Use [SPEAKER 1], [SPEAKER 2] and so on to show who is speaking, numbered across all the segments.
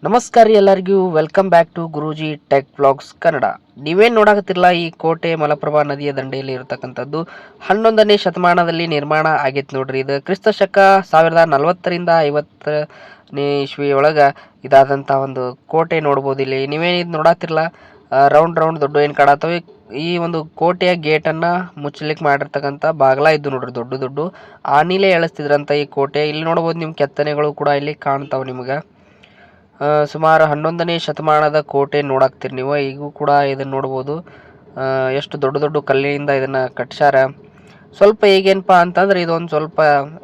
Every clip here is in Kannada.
[SPEAKER 1] ನಮಸ್ಕಾರ ರೀ ಎಲ್ಲರಿಗೂ welcome back to Guruji tech vlogs Kannada. ನೀವೇನು ನೋಡಕತ್ತಿರಲ್ಲ, ಈ ಕೋಟೆ ಮಲಪ್ರಭಾ ನದಿಯ ದಂಡೆಯಲ್ಲಿ ಇರತಕ್ಕಂಥದ್ದು 11ನೇ ಶತಮಾನದಲ್ಲಿ ನಿರ್ಮಾಣ ಆಗೈತೆ ನೋಡ್ರಿ. ಇದು ಕ್ರಿಸ್ತ ಶಕ 1040ರಿಂದ 50ನೇ ಇಸ್ವಿ ಒಳಗೆ ಇದಾದಂಥ ಒಂದು ಕೋಟೆ ನೋಡ್ಬೋದು. ಇಲ್ಲಿ ನೀವೇನು ಇದು ನೋಡತ್ತಿರಲ್ಲ, ರೌಂಡ್ ದೊಡ್ಡ ಏನು ಕಾಣತ್ತವೆ. ಈ ಒಂದು ಕೋಟೆಯ ಗೇಟನ್ನು ಮುಚ್ಚಲಿಕ್ಕೆ ಮಾಡಿರ್ತಕ್ಕಂಥ ಬಾಗ್ಲ ಇದ್ದು ನೋಡ್ರಿ, ದೊಡ್ಡ ಆನಿಲೇ ಎಳಿಸ್ತಿದ್ರಂತ ಈ ಕೋಟೆ. ಇಲ್ಲಿ ನೋಡ್ಬೋದು ನಿಮ್ಮ ಕೆತ್ತನೆಗಳು ಕೂಡ ಇಲ್ಲಿ ಕಾಣ್ತಾವೆ ನಿಮ್ಗೆ. ಸುಮಾರು 11ನೇ ಶತಮಾನದ ಕೋಟೆ ನೋಡಾಕ್ತೀರಿ ನೀವು. ಈಗೂ ಕೂಡ ಇದನ್ನು ನೋಡ್ಬೋದು, ಎಷ್ಟು ದೊಡ್ಡ ಕಲ್ಲಿನಿಂದ ಇದನ್ನು ಕಟ್ಸ್ಯಾರ. ಸ್ವಲ್ಪ ಈಗೇನಪ್ಪ ಅಂತಂದ್ರೆ ಇದೊಂದು ಸ್ವಲ್ಪ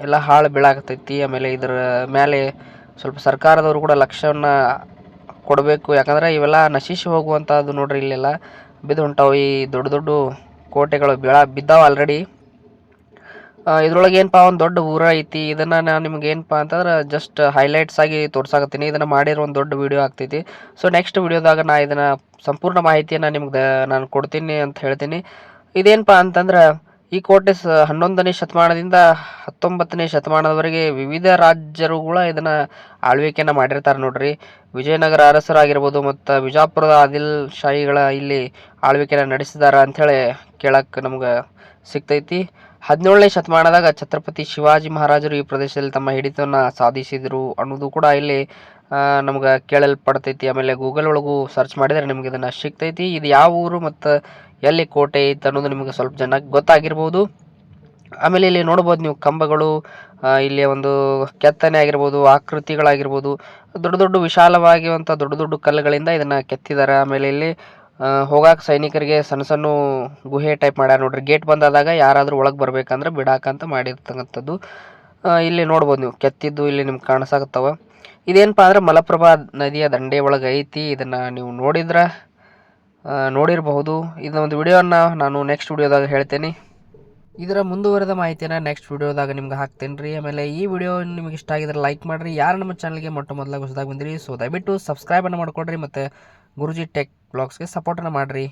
[SPEAKER 1] ಎಲ್ಲ ಹಾಳು ಬೀಳಾಕತೈತಿ. ಆಮೇಲೆ ಇದರ ಮೇಲೆ ಸ್ವಲ್ಪ ಸರ್ಕಾರದವರು ಕೂಡ ಲಕ್ಷ್ಯವನ್ನು ಕೊಡಬೇಕು. ಯಾಕಂದ್ರೆ ಇವೆಲ್ಲ ನಶಿಸಿ ಹೋಗುವಂಥದ್ದು ನೋಡ್ರಿ. ಇಲ್ಲೆಲ್ಲ ಬಿದ್ದು ಹೊಂಟಾವು ಈ ದೊಡ್ಡ ಕೋಟೆಗಳು ಬಿದ್ದಾವ ಆಲ್ರೆಡಿ. ಇದ್ರೊಳಗೆ ಏನಪ್ಪ ಒಂದು ದೊಡ್ಡ ಊರ ಐತಿ. ಇದನ್ನು ನಾನು ನಿಮ್ಗೆ ಏನಪ್ಪ ಅಂತಂದ್ರೆ ಜಸ್ಟ್ ಹೈಲೈಟ್ಸ್ ಆಗಿ ತೋರ್ಸಾಕತ್ತೀನಿ. ಇದನ್ನು ಮಾಡಿರೋ ಒಂದು ದೊಡ್ಡ ವಿಡಿಯೋ ಆಗ್ತೈತಿ. ಸೊ ನೆಕ್ಸ್ಟ್ ವಿಡಿಯೋದಾಗ ನಾ ಇದನ್ನು ಸಂಪೂರ್ಣ ಮಾಹಿತಿಯನ್ನು ನಿಮ್ಗೆ ನಾನು ಕೊಡ್ತೀನಿ ಅಂತ ಹೇಳ್ತೀನಿ. ಇದೇನಪ್ಪ ಅಂತಂದ್ರೆ ಈ ಕೋಟೆ 11ನೇ ಶತಮಾನದಿಂದ 19ನೇ ಶತಮಾನದವರೆಗೆ ವಿವಿಧ ರಾಜ್ಯರುಗಳ ಇದನ್ನು ಆಳ್ವಿಕೆಯನ್ನು ಮಾಡಿರ್ತಾರೆ ನೋಡ್ರಿ. ವಿಜಯನಗರ ಅರಸರಾಗಿರ್ಬೋದು ಮತ್ತು ವಿಜಾಪುರದ ಆದಿಲ್ ಶಾಹಿಗಳ ಇಲ್ಲಿ ಆಳ್ವಿಕೆಯನ್ನು ನಡೆಸಿದಾರ ಅಂಥೇಳಿ ಕೇಳಕ್ಕೆ ನಮ್ಗೆ ಸಿಗ್ತೈತಿ. 17ನೇ ಶತಮಾನದಾಗ ಛತ್ರಪತಿ ಶಿವಾಜಿ ಮಹಾರಾಜರು ಈ ಪ್ರದೇಶದಲ್ಲಿ ತಮ್ಮ ಹಿಡಿತವನ್ನು ಸಾಧಿಸಿದರು ಅನ್ನೋದು ಕೂಡ ಇಲ್ಲಿ ನಮ್ಗೆ ಕೇಳಲ್ಪಡ್ತೈತಿ. ಆಮೇಲೆ ಗೂಗಲ್ ಒಳಗೂ ಸರ್ಚ್ ಮಾಡಿದರೆ ನಿಮ್ಗೆ ಇದನ್ನು ಸಿಗ್ತೈತಿ. ಇದು ಯಾವ ಊರು ಮತ್ತು ಎಲ್ಲಿ ಕೋಟೆ ಐತೆ ಅನ್ನೋದು ನಿಮ್ಗೆ ಸ್ವಲ್ಪ ಜನಕ್ಕೆ ಗೊತ್ತಾಗಿರ್ಬೋದು. ಆಮೇಲೆ ಇಲ್ಲಿ ನೋಡ್ಬೋದು ನೀವು ಕಂಬಗಳು, ಇಲ್ಲಿ ಒಂದು ಕೆತ್ತನೆ ಆಗಿರ್ಬೋದು, ಆಕೃತಿಗಳಾಗಿರ್ಬೋದು, ದೊಡ್ಡ ವಿಶಾಲವಾಗಿರುವಂಥ ದೊಡ್ಡ ಕಲ್ಲುಗಳಿಂದ ಇದನ್ನು ಕೆತ್ತಿದ್ದಾರೆ. ಆಮೇಲೆ ಇಲ್ಲಿ ಹೋಗಾಕ ಸೈನಿಕರಿಗೆ ಸಣ್ಣ ಗುಹೆ ಟೈಪ್ ಮಾಡ್ಯಾರ ನೋಡ್ರಿ. ಗೇಟ್ ಬಂದಾದಾಗ ಯಾರಾದರೂ ಒಳಗೆ ಬರ್ಬೇಕಂದ್ರೆ ಬಿಡಾಕಂತ ಮಾಡಿರ್ತಕ್ಕಂಥದ್ದು. ಇಲ್ಲಿ ನೋಡ್ಬೋದು ನೀವು ಕೆತ್ತಿದ್ದು ಇಲ್ಲಿ ನಿಮ್ಗೆ ಕಾಣಿಸಾಕತ್ತವ. ಇದೇನಪ್ಪ ಅಂದ್ರೆ ಮಲಪ್ರಭಾ ನದಿಯ ದಂಡೆ ಒಳಗೆ ಐತಿ. ಇದನ್ನು ನೀವು ನೋಡಿರಬಹುದು. ಇದೊಂದು ವಿಡಿಯೋನ ನಾನು ನೆಕ್ಸ್ಟ್ ವಿಡಿಯೋದಾಗ ಹೇಳ್ತೇನೆ. ಇದರ ಮುಂದುವರೆದ ಮಾಹಿತಿಯನ್ನು ನೆಕ್ಸ್ಟ್ ವಿಡಿಯೋದಾಗ ನಿಮ್ಗೆ ಹಾಕ್ತೇನೆ ರೀ. ಆಮೇಲೆ ಈ ವಿಡಿಯೋ ನಿಮಗೆ ಇಷ್ಟ ಆಗಿದ್ರೆ ಲೈಕ್ ಮಾಡಿರಿ. ಯಾರು ನಮ್ಮ ಚಾನಲ್ಗೆ ಮೊದಲಾಗಿ ಹೊಸದಾಗಿ ಬಂದಿರಿ, ಸೊ ದಯವಿಟ್ಟು ಸಬ್ಸ್ಕ್ರೈಬನ್ನು ಮಾಡ್ಕೊಡ್ರಿ ಮತ್ತು ಗುರುಜಿ ಟೆಕ್ ಬ್ಲಾಗ್ಸ್ಗೆ ಸಪೋರ್ಟನ್ನು ಮಾಡಿರಿ.